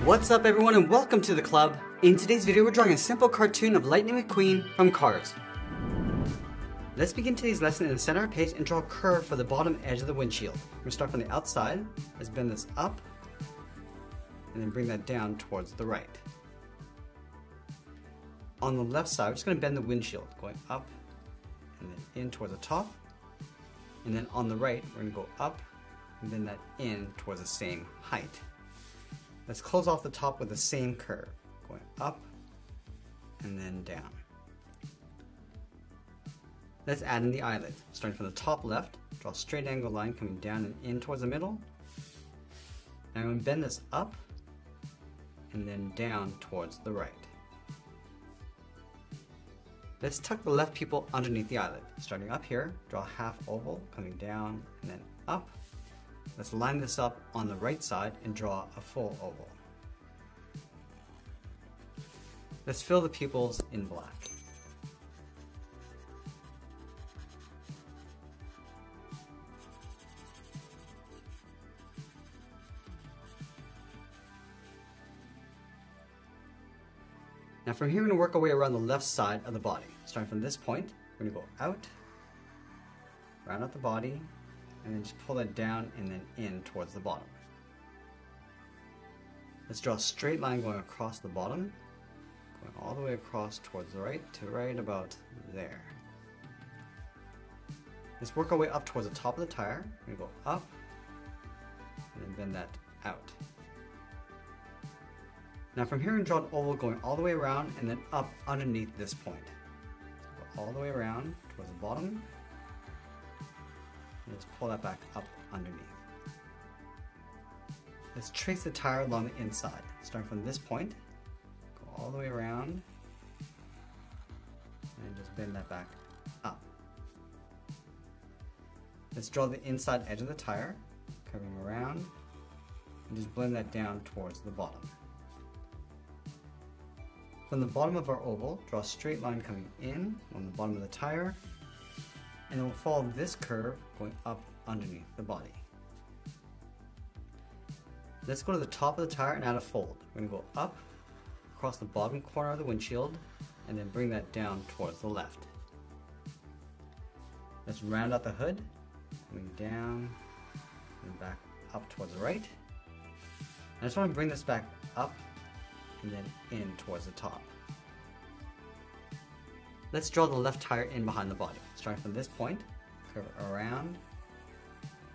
What's up everyone and welcome to the club. In today's video we're drawing a simple cartoon of Lightning McQueen from Cars. Let's begin today's lesson in the center of the page and draw a curve for the bottom edge of the windshield. We're going to start from the outside. Let's bend this up and then bring that down towards the right. On the left side we're just going to bend the windshield going up and then in towards the top. And then on the right we're going to go up and bend that in towards the same height. Let's close off the top with the same curve, going up and then down. Let's add in the eyelid. Starting from the top left, draw a straight angle line coming down and in towards the middle. Now I'm going to bend this up and then down towards the right. Let's tuck the left pupil underneath the eyelid. Starting up here, draw a half oval coming down and then up. Let's line this up on the right side and draw a full oval. Let's fill the pupils in black. Now from here we're going to work our way around the left side of the body. Starting from this point, we're going to go out, round out the body, and then just pull that down and then in towards the bottom. Let's draw a straight line going across the bottom, going all the way across towards the right to right about there. Let's work our way up towards the top of the tire. We're going to go up and then bend that out. Now from here we're going to draw an oval going all the way around and then up underneath this point. So go all the way around towards the bottom. And just pull that back up underneath. Let's trace the tire along the inside. Starting from this point, go all the way around, and just bend that back up. Let's draw the inside edge of the tire, curving around, and just blend that down towards the bottom. From the bottom of our oval, draw a straight line coming in on the bottom of the tire, and then we'll follow this curve going up underneath the body. Let's go to the top of the tire and add a fold. We're going to go up across the bottom corner of the windshield and then bring that down towards the left. Let's round out the hood, coming down and back up towards the right. I just want to bring this back up and then in towards the top. Let's draw the left tire in behind the body. Starting from this point, curve around,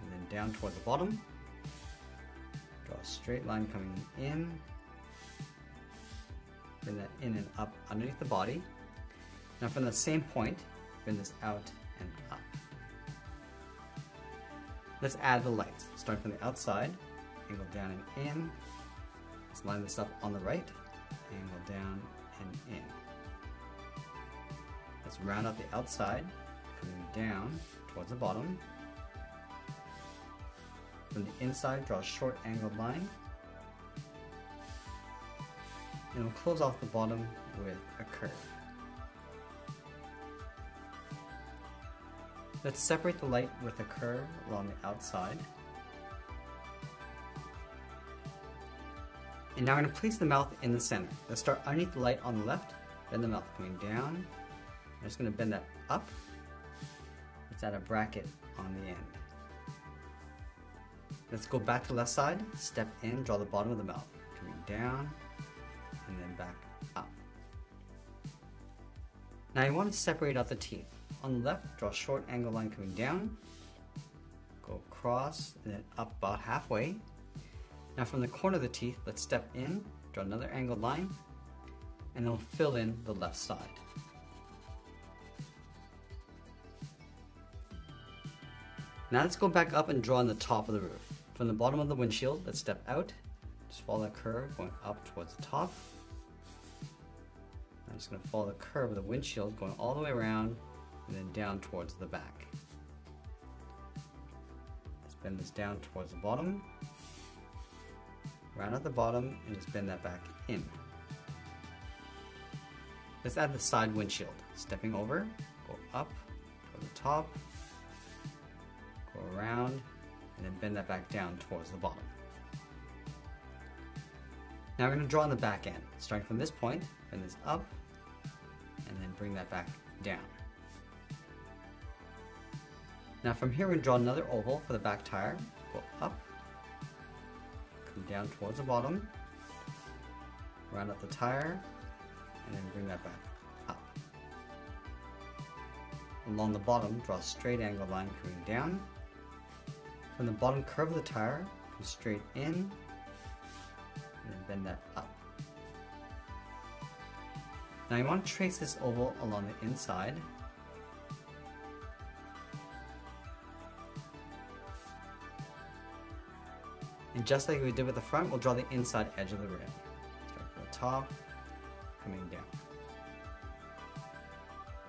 and then down towards the bottom. Draw a straight line coming in. Bring that in and up underneath the body. Now from the same point, bring this out and up. Let's add the lights. Starting from the outside, angle down and in. Let's line this up on the right, angle down and in. Let's round out the outside, coming down towards the bottom. From the inside, draw a short angled line. And we'll close off the bottom with a curve. Let's separate the light with a curve along the outside. And now we're going to place the mouth in the center. Let's start underneath the light on the left, bend the mouth coming down. I'm just going to bend that up. Let's add a bracket on the end. Let's go back to the left side, step in, draw the bottom of the mouth, coming down and then back up. Now you want to separate out the teeth. On the left, draw a short angle line coming down, go across and then up about halfway. Now from the corner of the teeth, let's step in, draw another angled line, and then we'll fill in the left side. Now let's go back up and draw on the top of the roof. From the bottom of the windshield, let's step out, just follow that curve going up towards the top. I'm just going to follow the curve of the windshield going all the way around and then down towards the back. Let's bend this down towards the bottom, round out the bottom and just bend that back in. Let's add the side windshield. Stepping over, go up to the top, go around, and then bend that back down towards the bottom. Now we're going to draw on the back end. Starting from this point, bend this up, and then bring that back down. Now from here, we're going to draw another oval for the back tire. Go up, come down towards the bottom, round up the tire, and then bring that back up. Along the bottom, draw a straight angle line coming down. From the bottom curve of the tire, come straight in, and then bend that up. Now you want to trace this oval along the inside. And just like we did with the front, we'll draw the inside edge of the rim. Start from the top, coming down.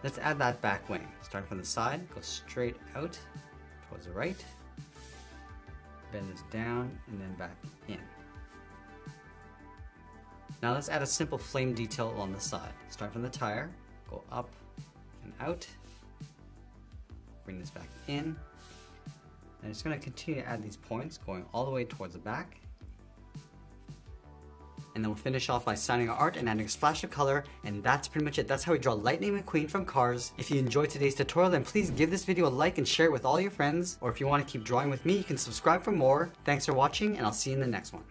Let's add that back wing. Starting from the side, go straight out towards the right, bend this down, and then back in. Now let's add a simple flame detail along the side. Start from the tire, go up and out, bring this back in. And it's going to continue to add these points going all the way towards the back. And then we'll finish off by signing our art and adding a splash of color, and that's pretty much it. That's how we draw Lightning McQueen from Cars. If you enjoyed today's tutorial, then please give this video a like and share it with all your friends. Or if you want to keep drawing with me, you can subscribe for more. Thanks for watching, and I'll see you in the next one.